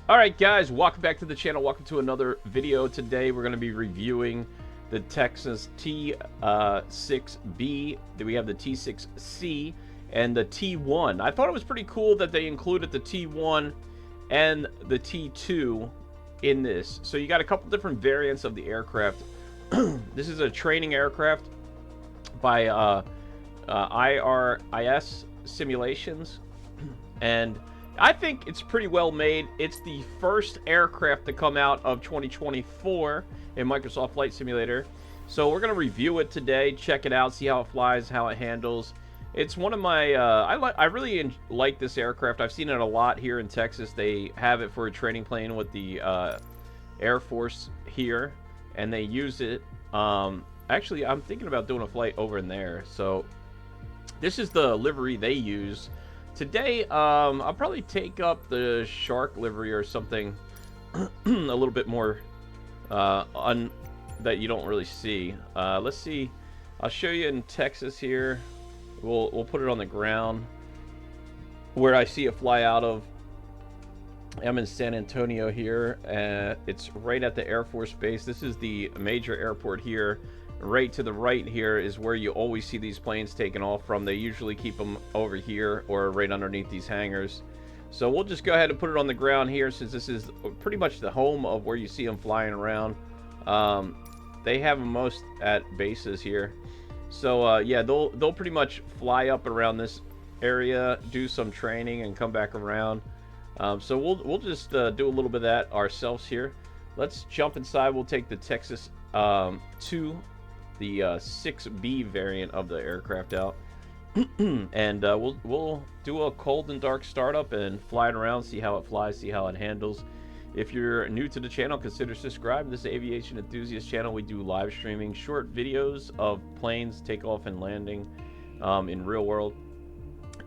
Alright guys, welcome back to the channel. Welcome to another video. Today we're going to be reviewing the Texan T-6B. We have the T-6C and the T-1. I thought it was pretty cool that they included the T-1 and the T-2 in this. So you got a couple different variants of the aircraft. This is a training aircraft by IRIS Simulations, and I think it's pretty well made. It's the first aircraft to come out of 2024 in Microsoft Flight Simulator. So we're going to review it today, check it out, see how it flies, how it handles. It's one of my, I really like this aircraft. I've seen it a lot here in Texas. They have it for a training plane with the Air Force here, and they use it. Actually, I'm thinking about doing a flight over in there. So this is the livery they use. Today, I'll probably take up the shark livery or something a little bit more that you don't really see. Let's see. I'll show you in Texas here. We'll put it on the ground where I see it fly out of. I'm in San Antonio here. It's right at the Air Force Base. This is the major airport here. Right to the right here is where you always see these planes taking off from. They usually keep them over here or right underneath these hangars. So we'll just go ahead and put it on the ground here, since this is pretty much the home of where you see them flying around. They have them most at bases here. So yeah, they'll pretty much fly up around this area, do some training, and come back around. So we'll just do a little bit of that ourselves here. Let's jump inside. We'll take the Texas 2, the 6B variant of the aircraft out, and we'll do a cold and dark startup and fly it around, see how it flies, see how it handles. If you're new to the channel, consider subscribing. This is Aviation Enthusiast channel. We do live streaming, short videos of planes takeoff and landing in real world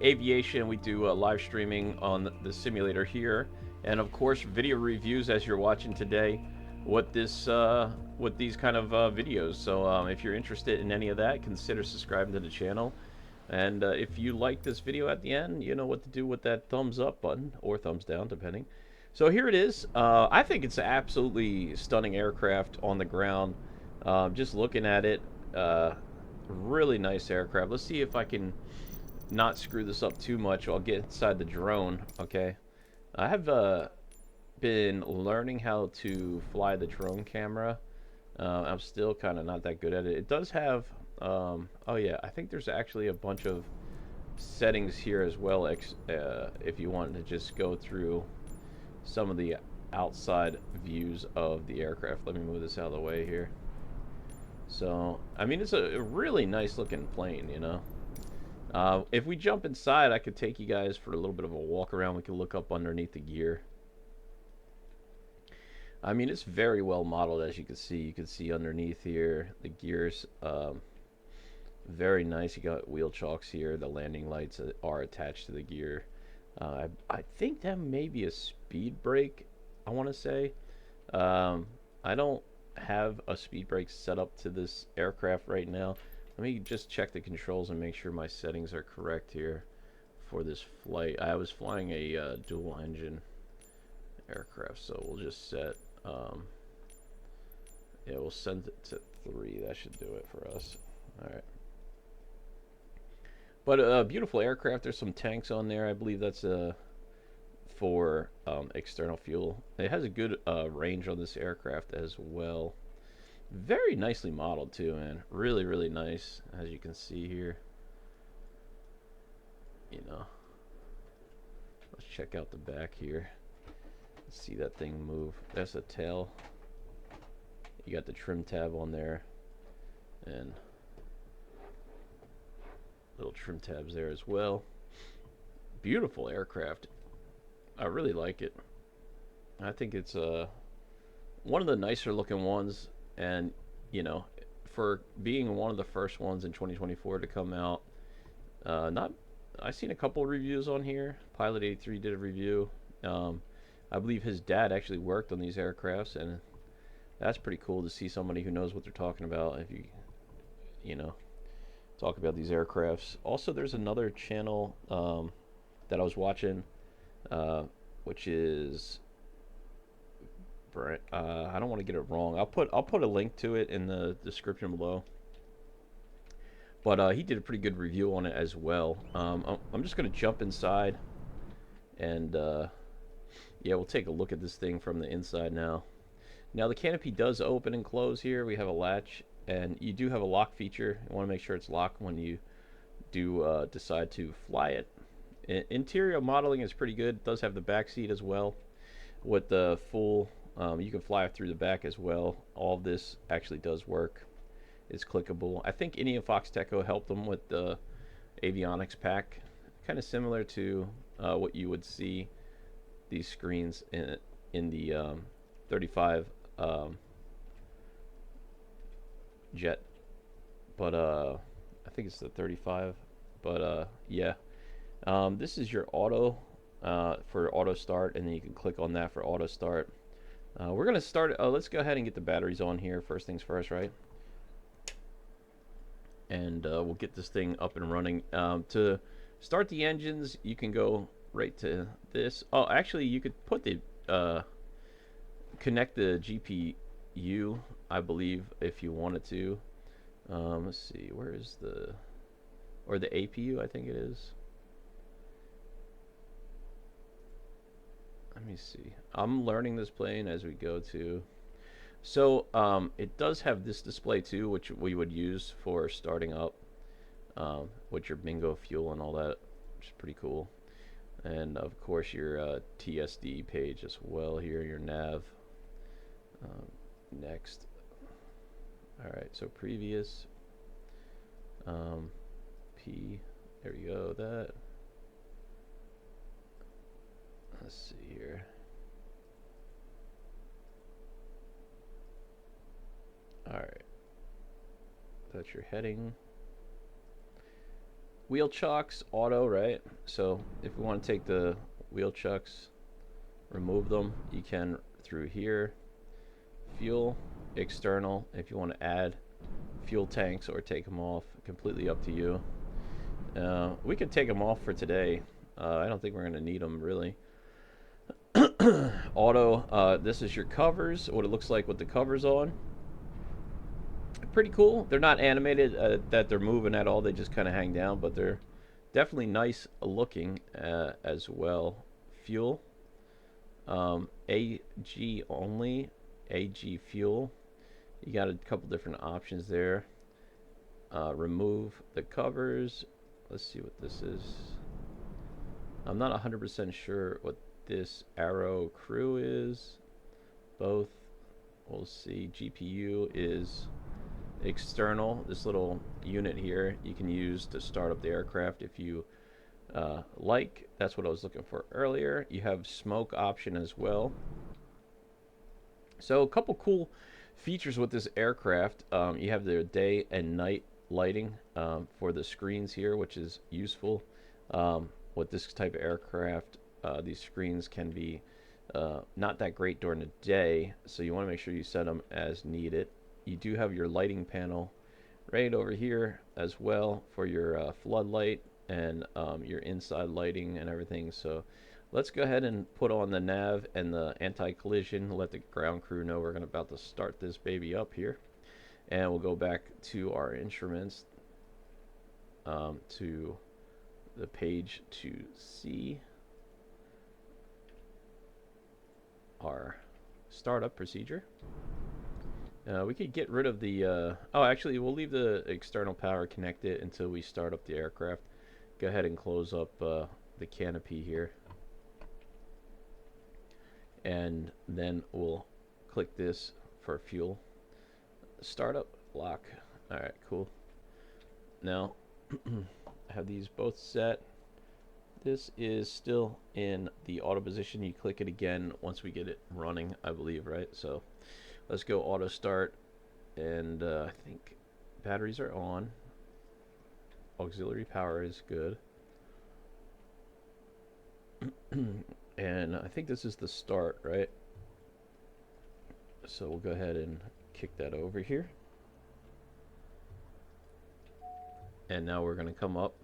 aviation. We do live streaming on the simulator here, and of course video reviews as you're watching today with these kind of videos. So if you're interested in any of that, consider subscribing to the channel. And if you like this video at the end, you know what to do with that thumbs up button or thumbs down, depending. So here it is. I think it's an absolutely stunning aircraft on the ground. Just looking at it, really nice aircraft. Let's see if I can not screw this up too much. I'll get inside the drone. Okay, I have been learning how to fly the drone camera. I'm still kind of not that good at it. It does have oh yeah, I think there's actually a bunch of settings here as well, if you wanted to just go through some of the outside views of the aircraft. Let me move this out of the way here. So I mean, it's a really nice looking plane, you know. If we jump inside, I could take you guys for a little bit of a walk around. We can look up underneath the gear. I mean, it's very well modeled, as you can see. You can see underneath here the gears. Very nice. You got wheel chocks here. The landing lights are attached to the gear. I think that may be a speed brake, I want to say. I don't have a speed brake set up to this aircraft right now. Let me just check the controls and make sure my settings are correct here for this flight. I was flying a dual engine aircraft, so we'll just set yeah, we'll send it to 3. That should do it for us. Alright, but a beautiful aircraft. There's some tanks on there. I believe that's for external fuel. It has a good range on this aircraft as well. Very nicely modeled too, man. Really, really nice, as you can see here. You know, let's check out the back here. Let's see that thing move. That's a tail. You got the trim tab on there, and little trim tabs there as well. Beautiful aircraft. I really like it. I think it's one of the nicer looking ones. And, you know, for being one of the first ones in 2024 to come out, I've seen a couple reviews on here. Pilot 83 did a review. I believe his dad actually worked on these aircrafts, and that's pretty cool to see somebody who knows what they're talking about. If you know, talk about these aircrafts. Also, there's another channel that I was watching, which is I don't want to get it wrong. I'll put a link to it in the description below. But he did a pretty good review on it as well. I'm just gonna jump inside, and yeah, we'll take a look at this thing from the inside now. Now the canopy does open and close here. We have a latch, and you do have a lock feature. You want to make sure it's locked when you do decide to fly it. Interior modeling is pretty good. It does have the back seat as well with the full. You can fly through the back as well. All of this actually does work. It's clickable. I think Indy and Fox Techo helped them with the avionics pack, kind of similar to what you would see these screens in the 35 jet, but I think it's the 35. But yeah, this is your auto for auto start, and then you can click on that for auto start. We're gonna start. Let's go ahead and get the batteries on here. First things first, right? And we'll get this thing up and running. To start the engines, you can go right to this. Oh, actually, you could put the connect the GPU, I believe, if you wanted to. Let's see, where is the, or the APU, I think it is. Let me see. I'm learning this plane as we go too. So it does have this display too, which we would use for starting up with your bingo fuel and all that, which is pretty cool. And of course your TSD page as well here, your nav. Next. Alright, so previous. P. There we go, that. Let's see here. Alright. That's your heading. Wheel chocks, auto, right? So if we want to take the wheel chucks, remove them, you can through here. Fuel, external, if you want to add fuel tanks or take them off, completely up to you. We could take them off for today. I don't think we're going to need them really. Auto, this is your covers, what it looks like with the covers on. Pretty cool. They're not animated that they're moving at all. They just kind of hang down, but they're definitely nice looking as well. Fuel, AG only, AG fuel. You got a couple different options there. Remove the covers. Let's see what this is. I'm not 100% sure what this Aero crew is. Both. We'll see. GPU is external. This little unit here you can use to start up the aircraft if you like. That's what I was looking for earlier. You have smoke option as well. So a couple cool features with this aircraft. You have the day and night lighting for the screens here, which is useful. With this type of aircraft, these screens can be not that great during the day, so you want to make sure you set them as needed. You do have your lighting panel right over here as well for your floodlight and your inside lighting and everything. So let's go ahead and put on the nav and the anti-collision. Let the ground crew know we're about to start this baby up here. And we'll go back to our instruments, to the page to see our startup procedure. We could get rid of the oh, actually we'll leave the external power connected until we start up the aircraft. Go ahead and close up the canopy here, and then we'll click this for fuel. Startup, lock. Alright, cool. Now I have these both set. This is still in the auto position. You click it again once we get it running, I believe, right? So let's go auto start, and I think batteries are on. Auxiliary power is good. And I think this is the start, right? So we'll go ahead and kick that over here. And now we're going to come up.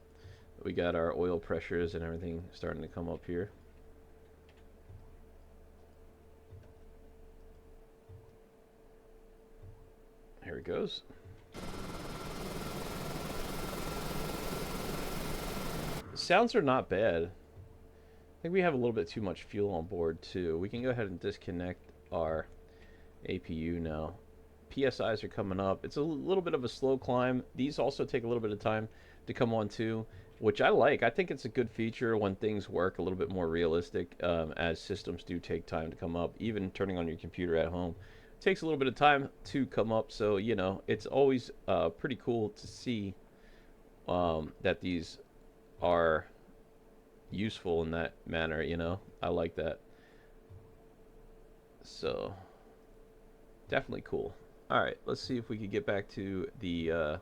We got our oil pressures and everything starting to come up here. There it goes. Sounds are not bad. I think we have a little bit too much fuel on board too. We can go ahead and disconnect our APU now. PSIs are coming up. It's a little bit of a slow climb. These also take a little bit of time to come on too, which I like. I think it's a good feature when things work a little bit more realistic, as systems do take time to come up. Even turning on your computer at home takes a little bit of time to come up. So, you know, it's always pretty cool to see that these are useful in that manner, you know. I like that. So, definitely cool. All right, let's see if we could get back to the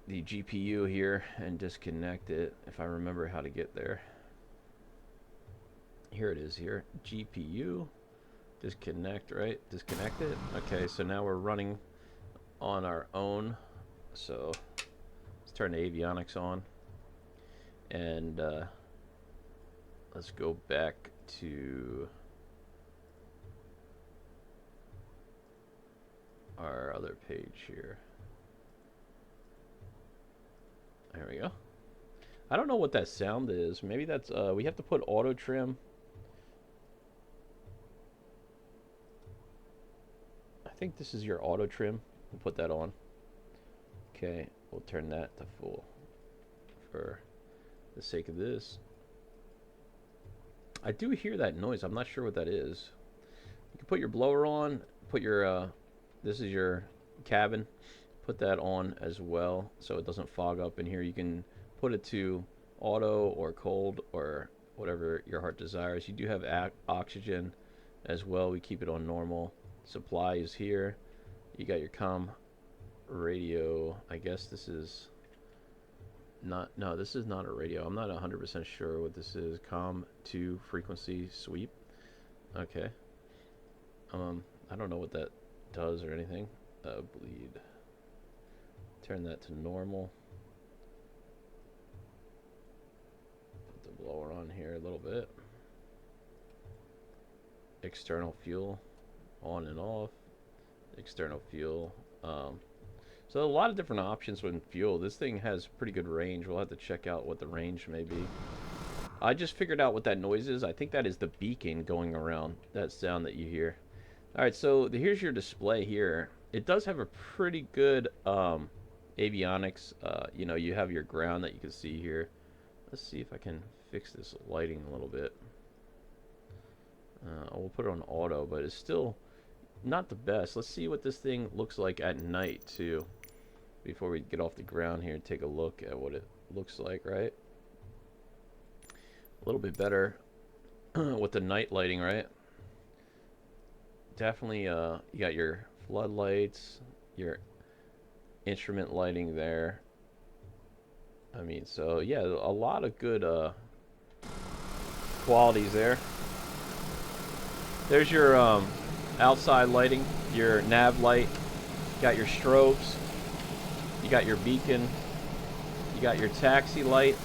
GPU here and disconnect it, if I remember how to get there. Here it is here. GPU. Disconnect, right? Disconnect it. Okay, so now we're running on our own. So let's turn the avionics on. And let's go back to our other page here. There we go. I don't know what that sound is. Maybe that's we have to put auto trim. I think this is your auto trim. We'll put that on. Okay, we'll turn that to full for the sake of this. I do hear that noise. I'm not sure what that is. You can put your blower on, put your this is your cabin, put that on as well so it doesn't fog up in here. You can put it to auto or cold or whatever your heart desires. You do have oxygen as well. We keep it on normal. Supply is here. You got your comm radio. I guess this is not, no, this is not a radio. I'm not 100% sure what this is. Comm 2 frequency sweep. Okay. I don't know what that does or anything. Bleed. Turn that to normal. Put the blower on here a little bit. External fuel on and off. External fuel. So a lot of different options with fuel. This thing has pretty good range. We'll have to check out what the range may be. I just figured out what that noise is. I think that is the beacon going around. That sound that you hear. Alright, so here's your display here. It does have a pretty good avionics. You know, you have your ground that you can see here. Let's see if I can fix this lighting a little bit. We'll put it on auto, but it's still not the best. Let's see what this thing looks like at night too, before we get off the ground here and take a look at what it looks like, right? A little bit better with the night lighting, right? Definitely you got your floodlights, your instrument lighting there. I mean, so yeah, a lot of good qualities there. There's your outside lighting, your nav light, you got your strobes, you got your beacon, you got your taxi light.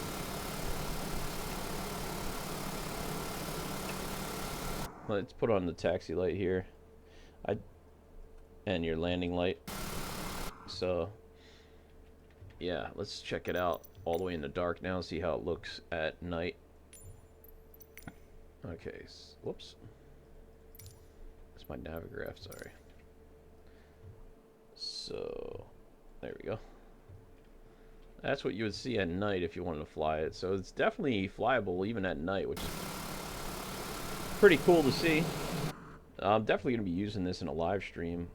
Let's put on the taxi light here. And your landing light. So yeah, let's check it out all the way in the dark now, see how it looks at night. Okay, whoops. That's my Navigraph, sorry. So there we go. That's what you would see at night if you wanted to fly it. So it's definitely flyable even at night, which is pretty cool to see. I'm definitely going to be using this in a live stream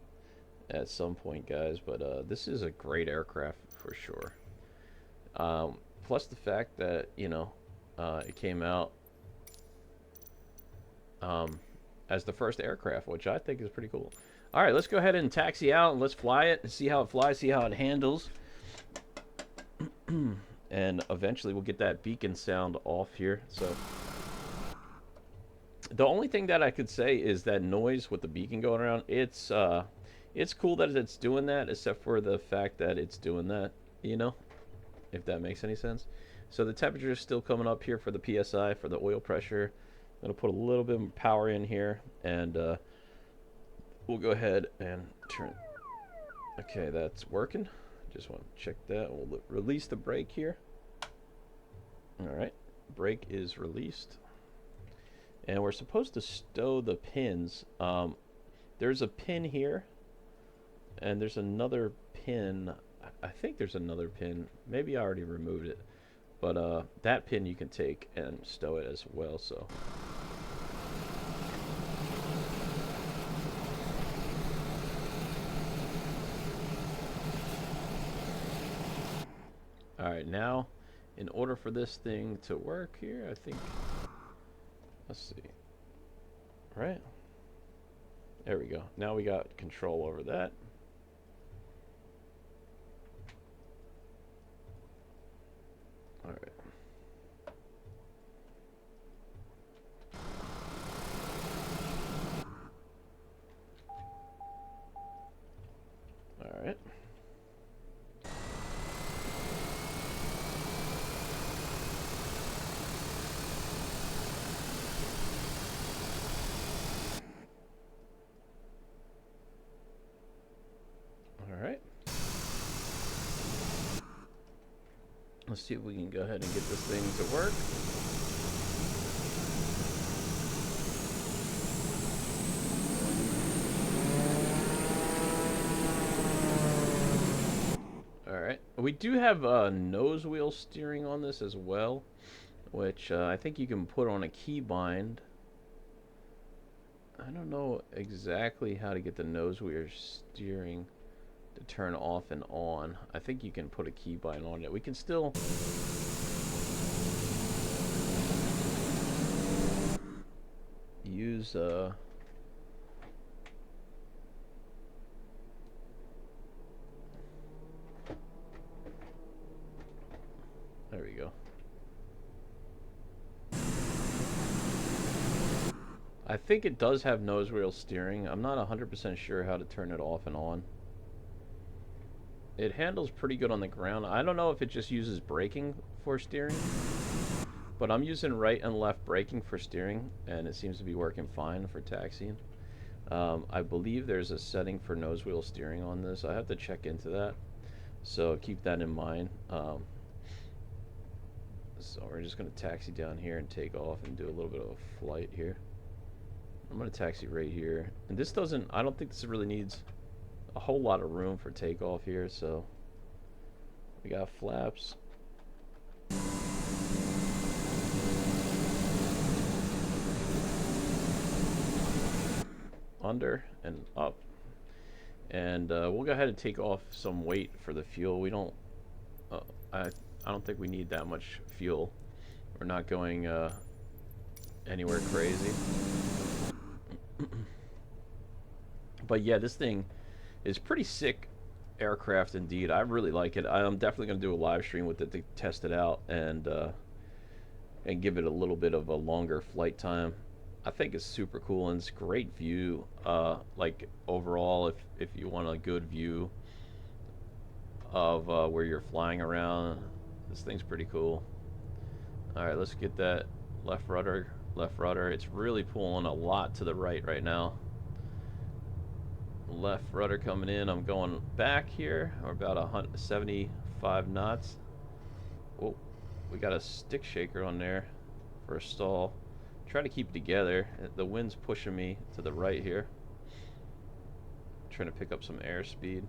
at some point, guys, but this is a great aircraft for sure. Plus the fact that, you know, it came out as the first aircraft, which I think is pretty cool. All right, let's go ahead and taxi out and let's fly it and see how it flies, see how it handles. And eventually we'll get that beacon sound off here. So the only thing that I could say is that noise with the beacon going around, it's cool that it's doing that, except for the fact that it's doing that, you know, if that makes any sense. So the temperature is still coming up here for the PSI, for the oil pressure. I'm going to put a little bit of power in here, and we'll go ahead and turn. Okay, that's working. Just want to check that. We'll release the brake here. All right, brake is released. And we're supposed to stow the pins. There's a pin here, and there's another pin. I think there's another pin. Maybe I already removed it. But that pin you can take and stow it as well, so. Alright, now, in order for this thing to work here, I think, let's see, right? There we go. Now we got control over that. Alright. Alright. Alright. Let's see if we can go ahead and get this thing to work. Alright. We do have nose wheel steering on this as well, which I think you can put on a keybind. I don't know exactly how to get the nose wheel steering to turn off and on. I think you can put a keybind on it. We can still use there we go. I think it does have nose wheel steering. I'm not 100% sure how to turn it off and on. It handles pretty good on the ground. I don't know if it just uses braking for steering, but I'm using right and left braking for steering, and it seems to be working fine for taxiing. I believe there's a setting for nose wheel steering on this. I have to check into that, so keep that in mind. So we're just going to taxi down here and take off and do a little bit of a flight here. I'm going to taxi right here. And this doesn't, I don't think this really needs a whole lot of room for takeoff here, so we got flaps. Under and up. And we'll go ahead and take off some weight for the fuel. We don't, I don't think we need that much fuel. We're not going anywhere crazy. But yeah, this thing is pretty sick aircraft indeed. I really like it. I'm definitely going to do a live stream with it to test it out and give it a little bit of a longer flight time. I think it's super cool, and it's great view. Like overall, if you want a good view of where you're flying around, this thing's pretty cool. All right, let's get that left rudder. Left rudder. It's really pulling a lot to the right now. Left rudder coming in. I'm going back here. We're about 175 knots. Oh, we got a stick shaker on there for a stall. Try to keep it together. The wind's pushing me to the right here. Trying to pick up some airspeed.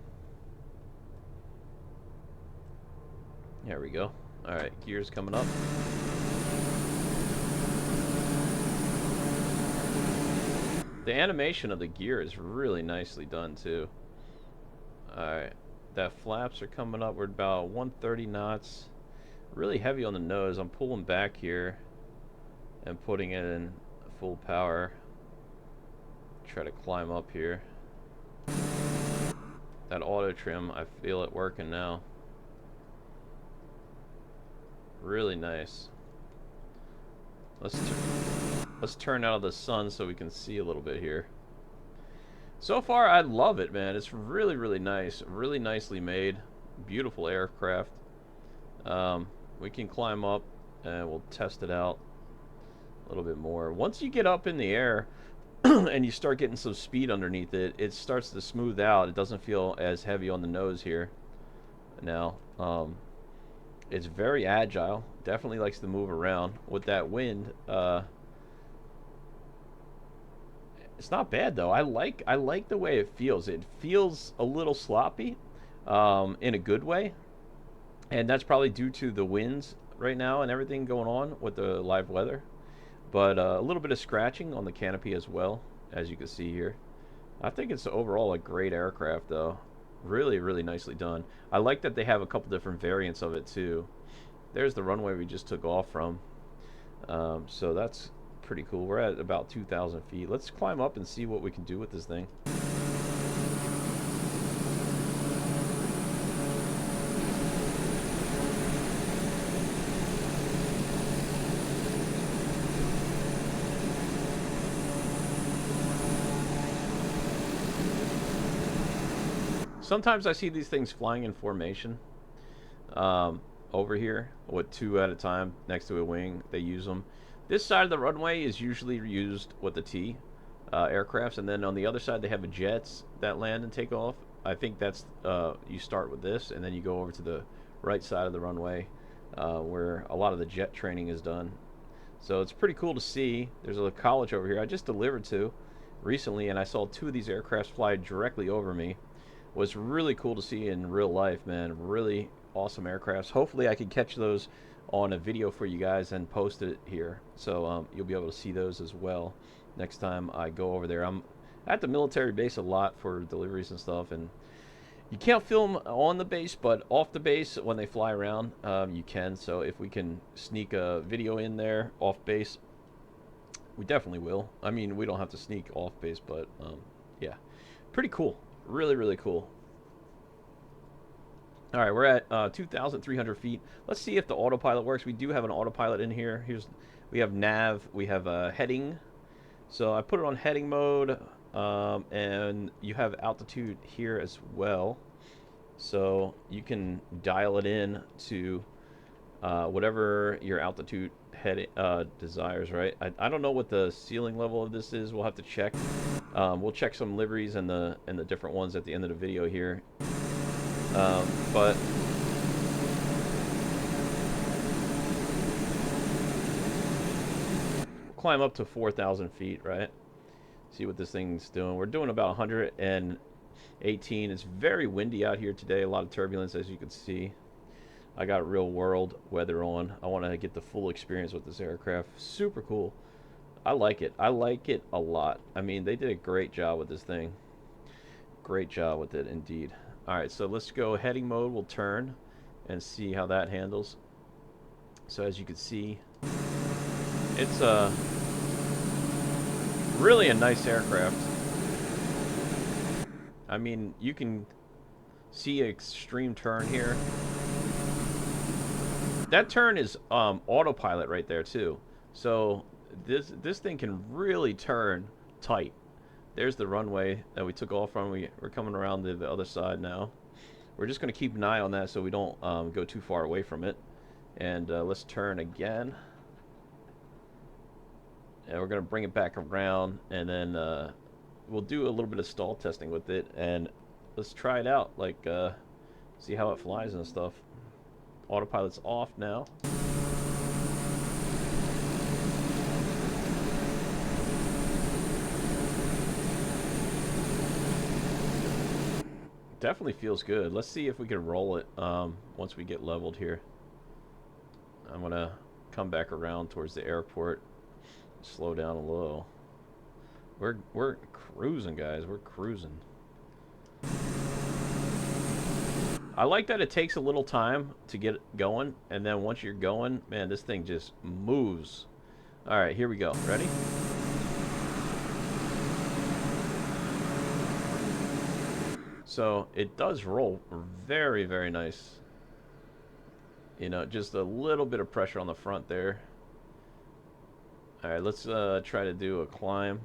There we go. All right, gears coming up. The animation of the gear is really nicely done too. Alright, that flaps are coming up. We're about 130 knots. Really heavy on the nose. I'm pulling back here and putting it in full power. Try to climb up here. That auto trim, I feel it working now. Really nice. Let's turn out of the sun so we can see a little bit here. So far, I love it, man. It's really, really nice. Really nicely made. Beautiful aircraft. We can climb up and we'll test it out a little bit more. Once you get up in the air, and you start getting some speed underneath it, it starts to smooth out. It doesn't feel as heavy on the nose here now. It's very agile. Definitely likes to move around with that wind. It's not bad though. I like the way it feels. It feels a little sloppy, in a good way, and that's probably due to the winds right now and everything going on with the live weather. But a little bit of scratching on the canopy as well, as you can see here. I think it's overall a great aircraft though. Really, really nicely done. I like that they have a couple different variants of it too. There's the runway we just took off from. So that's pretty cool. We're at about 2,000 feet. Let's climb up and see what we can do with this thing. Sometimes I see these things flying in formation, over here with two at a time next to a wing. They use them. This side of the runway is usually used with the T aircrafts, and then on the other side they have a jets that land and take off. I think that's you start with this, and then you go over to the right side of the runway, where a lot of the jet training is done. So it's pretty cool to see. There's a college over here I just delivered to recently, and I saw two of these aircrafts fly directly over me. Was really cool to see in real life, man. Really awesome aircrafts. Hopefully I can catch those on a video for you guys and post it here, so you'll be able to see those as well next time I go over there. I'm at the military base a lot for deliveries and stuff, and you can't film on the base, but off the base when they fly around, you can. So if we can sneak a video in there off base, we definitely will. I mean, we don't have to sneak off base, but yeah, pretty cool. Really, really cool. All right, we're at 2,300 feet. Let's see if the autopilot works. We do have an autopilot in here. We have nav, we have heading. So I put it on heading mode, and you have altitude here as well. So you can dial it in to whatever your altitude desires, right? I don't know what the ceiling level of this is. We'll have to check. We'll check some liveries and the different ones at the end of the video here. But climb up to 4,000 feet, right? See what this thing's doing. We're doing about 118. It's very windy out here today. A lot of turbulence, as you can see. I got real world weather on. I want to get the full experience with this aircraft. Super cool. I like it. I like it a lot. I mean, they did a great job with this thing. Great job with it, indeed. All right, so let's go heading mode. We'll turn and see how that handles. So as you can see, it's really a nice aircraft. I mean, you can see an extreme turn here. That turn is autopilot right there too. So this thing can really turn tight. There's the runway that we took off from. We're coming around to the other side now. We're just going to keep an eye on that so we don't go too far away from it. And let's turn again. And we're going to bring it back around, and then we'll do a little bit of stall testing with it, and let's try it out, like see how it flies and stuff. Autopilot's off now. Definitely feels good. Let's see if we can roll it once we get leveled here. I'm gonna come back around towards the airport, slow down a little. We're cruising, guys. We're cruising. I like that it takes a little time to get going, and then once you're going, man, this thing just moves. All right, here we go. Ready? So it does roll very, very nice. You know, just a little bit of pressure on the front there. All right, let's try to do a climb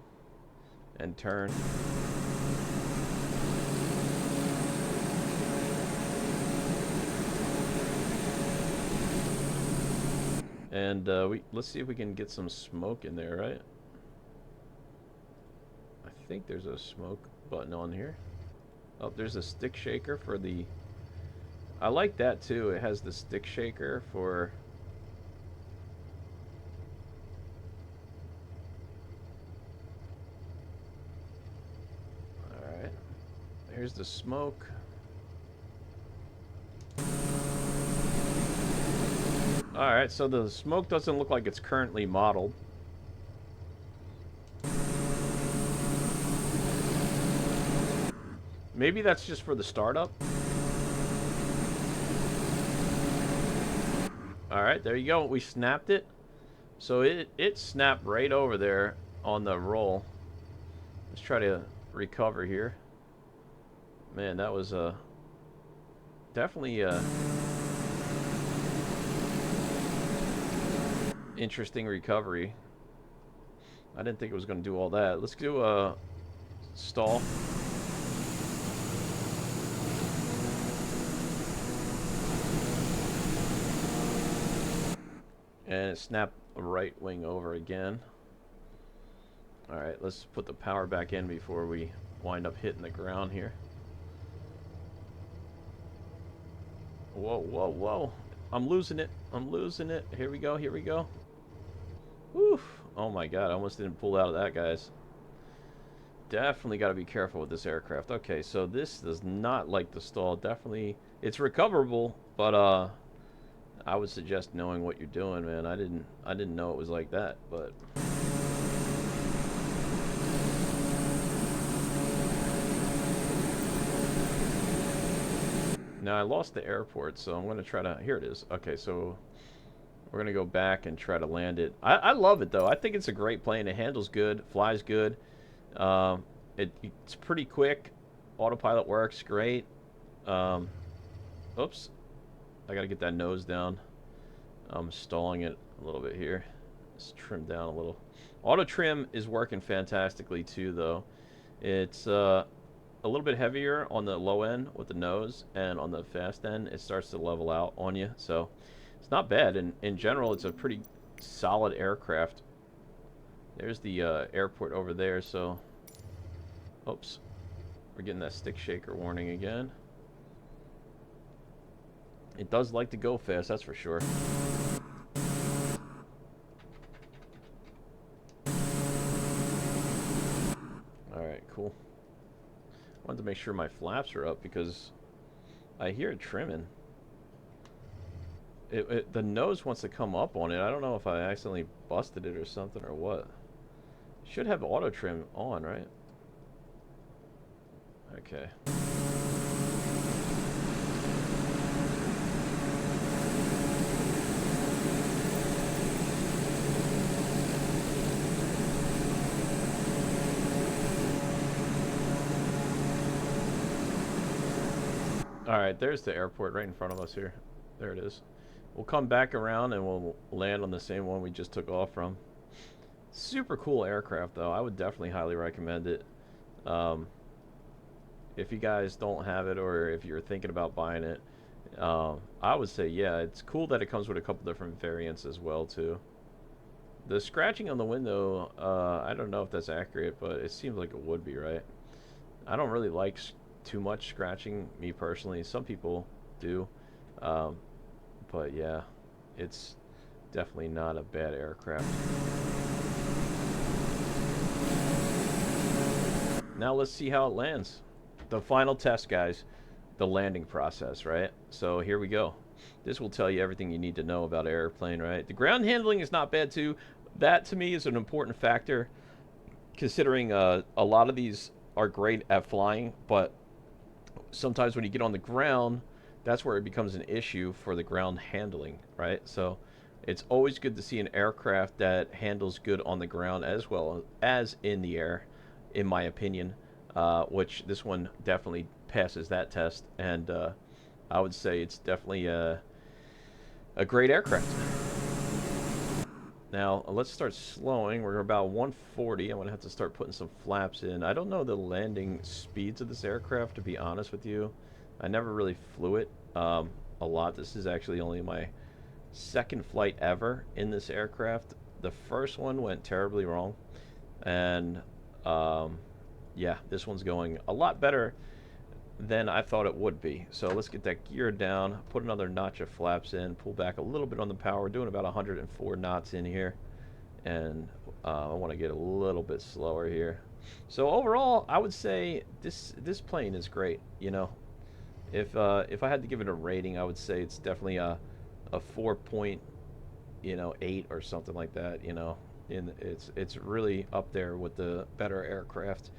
and turn. And let's see if we can get some smoke in there, right? think there's a smoke button on here. Oh, there's a stick shaker for the... I like that too. It has the stick shaker for... Alright. Here's the smoke. Alright, so the smoke doesn't look like it's currently modeled. Maybe that's just for the startup. Alright, there you go. We snapped it. So it snapped right over there on the roll. Let's try to recover here. Man, that was definitely interesting recovery. I didn't think it was going to do all that. Let's do a stall. And it snapped the right wing over again. Alright, let's put the power back in before we wind up hitting the ground here. Whoa, whoa, whoa. I'm losing it. I'm losing it. Here we go, here we go. Whew. Oh my god, I almost didn't pull out of that, guys. Definitely got to be careful with this aircraft. Okay, so this does not like the stall. Definitely, it's recoverable, but I would suggest knowing what you're doing, man. I didn't know it was like that, but now I lost the airport, so I'm gonna try to. Here it is. Okay, so we're gonna go back and try to land it. I love it though. I think it's a great plane. It handles good, flies good. It's pretty quick. Autopilot works great. Oops. I gotta get that nose down. I'm stalling it a little bit here. Let's trim down a little. Auto trim is working fantastically too, though. It's a little bit heavier on the low end with the nose, and on the fast end, it starts to level out on you. So it's not bad. And in general, it's a pretty solid aircraft. There's the airport over there. So, oops, we're getting that stick shaker warning again. It does like to go fast, that's for sure. Alright, cool. Wanted to make sure my flaps are up because I hear it trimming. The nose wants to come up on it. I don't know if I accidentally busted it or something or what. Should have auto trim on, right? Okay. Alright, there's the airport right in front of us here. There it is. We'll come back around and we'll land on the same one we just took off from. Super cool aircraft, though. I would definitely highly recommend it. If you guys don't have it, or if you're thinking about buying it, I would say, yeah, it's cool that it comes with a couple different variants as well, too. The scratching on the window, I don't know if that's accurate, but it seems like it would be, right? I don't really like too much scratching, me personally. Some people do. But yeah, it's definitely not a bad aircraft. Now let's see how it lands. The final test, guys. The landing process, right? So here we go. This will tell you everything you need to know about an airplane, right? The ground handling is not bad too. That to me is an important factor, considering a lot of these are great at flying, but sometimes when you get on the ground, that's where it becomes an issue for the ground handling, right? So it's always good to see an aircraft that handles good on the ground as well as in the air, in my opinion, which this one definitely passes that test. And I would say it's definitely a great aircraft. Now, let's start slowing. We're about 140. I'm going to have to start putting some flaps in. I don't know the landing speeds of this aircraft, to be honest with you. I never really flew it a lot. This is actually only my second flight ever in this aircraft. The first one went terribly wrong. And Yeah, this one's going a lot better than I thought it would be. So let's get that gear down, put another notch of flaps in, pull back a little bit on the power. We're doing about 104 knots in here, and I want to get a little bit slower here. So overall, I would say this plane is great. You know, if I had to give it a rating, I would say it's definitely a 4.8 or something like that. It's really up there with the better aircraft.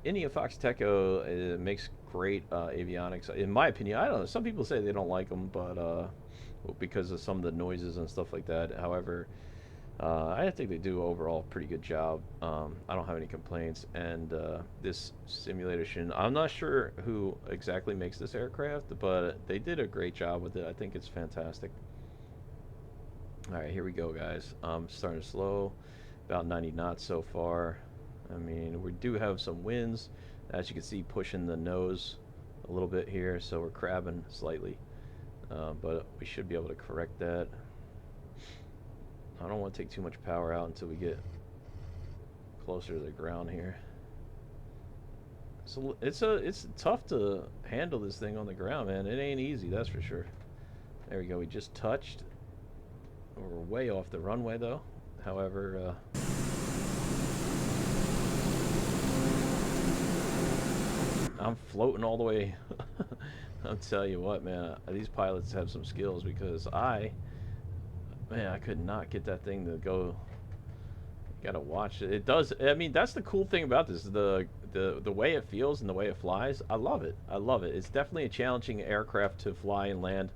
India Fox Teco makes great avionics, in my opinion. I don't know. Some people say they don't like them, but because of some of the noises and stuff like that. However, I think they do overall a pretty good job. I don't have any complaints. And this simulation, I'm not sure who exactly makes this aircraft, but they did a great job with it. I think it's fantastic. All right, here we go, guys. Starting to slow, about 90 knots so far. I mean, we do have some winds, as you can see, pushing the nose a little bit here, so we're crabbing slightly, but we should be able to correct that. I don't want to take too much power out until we get closer to the ground here. So it's tough to handle this thing on the ground, man. It ain't easy, that's for sure. There we go. We just touched. We're way off the runway, though. However, I'm floating all the way. I'll tell you what, man. These pilots have some skills because I could not get that thing to go. Gotta watch it. It does. I mean, that's the cool thing about this. The way it feels and the way it flies. I love it. I love it. It's definitely a challenging aircraft to fly and land.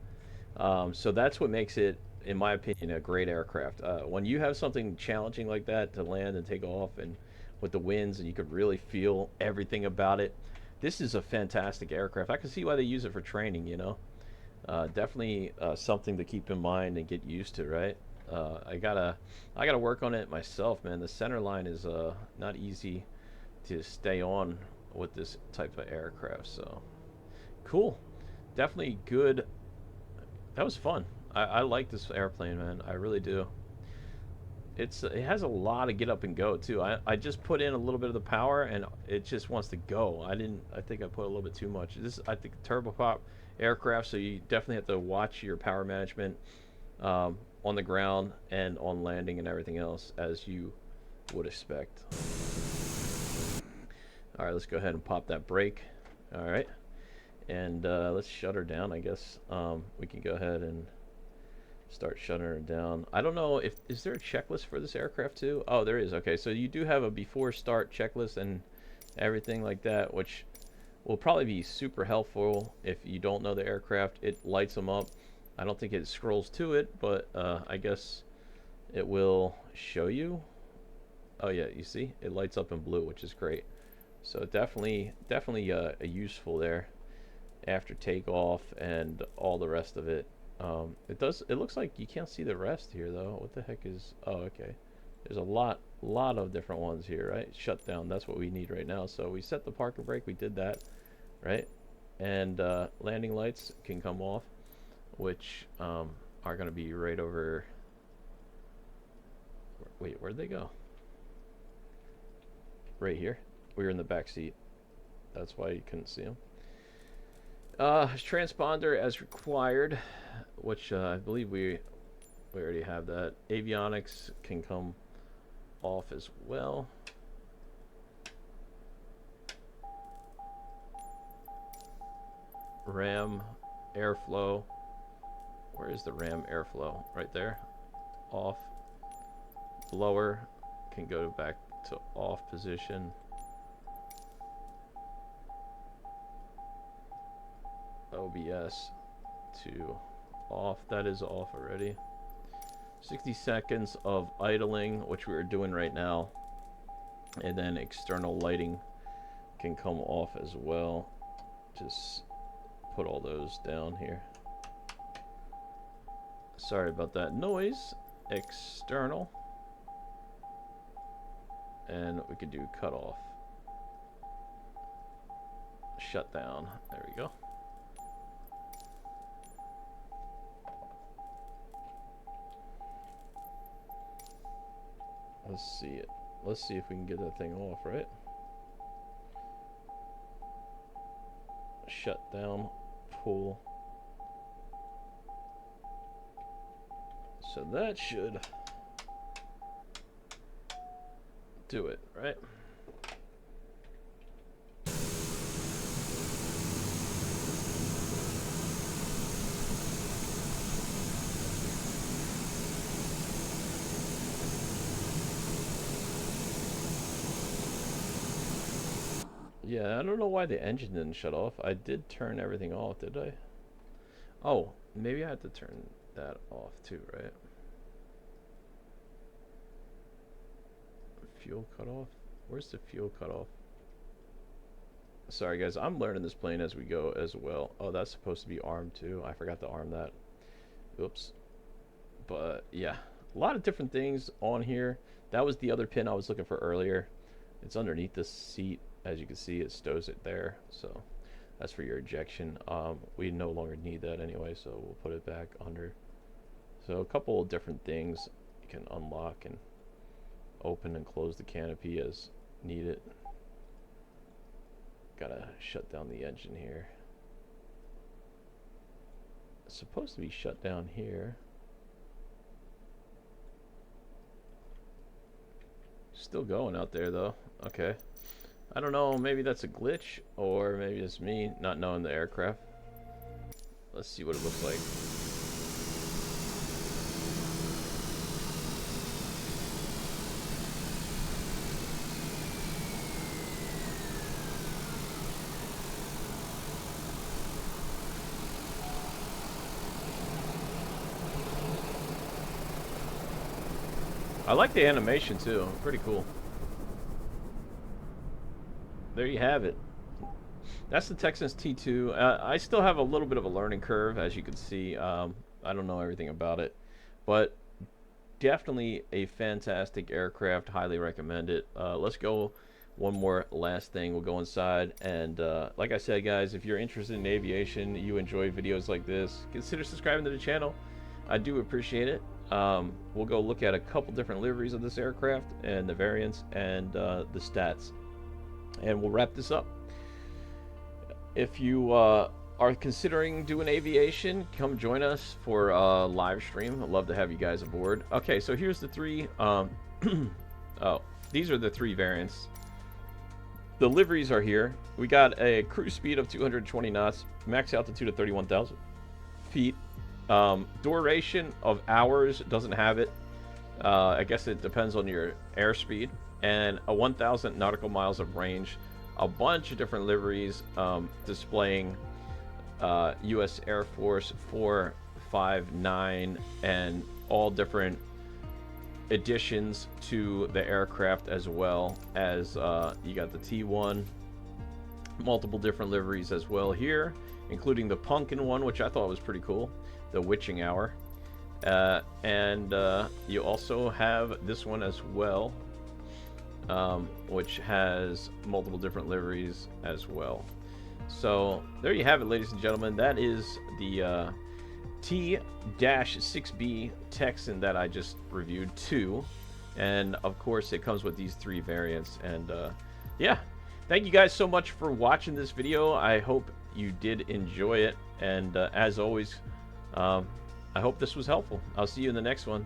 So that's what makes it, in my opinion, a great aircraft. When you have something challenging like that to land and take off, and with the winds, and you could really feel everything about it, this is a fantastic aircraft. I can see why they use it for training. Definitely something to keep in mind and get used to, right? I gotta work on it myself, man. The center line is not easy to stay on with this type of aircraft. So cool, definitely good. That was fun. I like this airplane, man. I really do. It has a lot of get up and go too. I just put in a little bit of the power and it just wants to go. I think I put a little bit too much. This I think turboprop aircraft, so you definitely have to watch your power management on the ground and on landing and everything else, as you would expect. All right, let's go ahead and pop that brake. All right, and let's shut her down. I guess we can go ahead and start shutting her down. I don't know if is there a checklist for this aircraft too? Oh, there is. Okay, so you do have a before start checklist and everything like that, which will probably be super helpful if you don't know the aircraft. It lights them up. I don't think it scrolls to it, but I guess it will show you. Oh yeah, you see it lights up in blue, which is great. So definitely useful there after takeoff and all the rest of it. It looks like you can't see the rest here though. What the heck is, oh, okay. There's a lot of different ones here, right? Shutdown, that's what we need right now. So we set the parking brake, we did that, right? And landing lights can come off, which are going to be right over. Wait, where'd they go? Right here. We were in the back seat. That's why you couldn't see them. Transponder as required, which I believe we already have that. Avionics can come off as well. RAM airflow. Where is the RAM airflow? Right there. Off. Blower can go back to off position. OBS to off. That is off already. 60 seconds of idling, which we are doing right now. And then external lighting can come off as well. Just put all those down here. Sorry about that noise. External. And we could do cutoff. Shutdown. There we go. Let's see it. Let's see if we can get that thing off, right? shutdown pull. So that should do it, right? Yeah, I don't know why the engine didn't shut off. I did turn everything off, did I? Oh, maybe I had to turn that off too, right? Fuel cutoff? Where's the fuel cutoff? Sorry guys, I'm learning this plane as we go as well. Oh, that's supposed to be armed too. I forgot to arm that. Oops. But yeah, a lot of different things on here. That was the other pin I was looking for earlier. It's underneath the seat. As you can see, it stows it there. So that's for your ejection. We no longer need that anyway, so we'll put it back under. So a couple of different things you can unlock and open and close the canopy as needed. Gotta shut down the engine here. It's supposed to be shut down here. Still going out there though. Okay. I don't know, maybe that's a glitch, or maybe it's me not knowing the aircraft. Let's see what it looks like. I like the animation too, pretty cool. There you have it. That's the Texan's T2. I still have a little bit of a learning curve, as you can see. I don't know everything about it, but definitely a fantastic aircraft. Highly recommend it. Let's go one more last thing. We'll go inside, and like I said, guys, if you're interested in aviation, you enjoy videos like this, consider subscribing to the channel. I do appreciate it. We'll go look at a couple different liveries of this aircraft and the variants and the stats, and we'll wrap this up. If you are considering doing aviation, come join us for a live stream. I'd love to have you guys aboard. Okay, so here's the three. Oh, these are the three variants. The liveries are here. We got a cruise speed of 220 knots, max altitude of 31,000 feet. Duration of hours, doesn't have it. I guess it depends on your airspeed. And a 1,000 nautical miles of range. A bunch of different liveries displaying U.S. Air Force 459 and all different additions to the aircraft, as well as you got the T1, multiple different liveries as well here, including the pumpkin one, which I thought was pretty cool, the witching hour, and you also have this one as well, which has multiple different liveries as well. So there you have it, ladies and gentlemen. That is the T-6B Texan that I just reviewed too, and of course it comes with these three variants. And yeah, thank you guys so much for watching this video. I hope you did enjoy it, and as always, I hope this was helpful. I'll see you in the next one.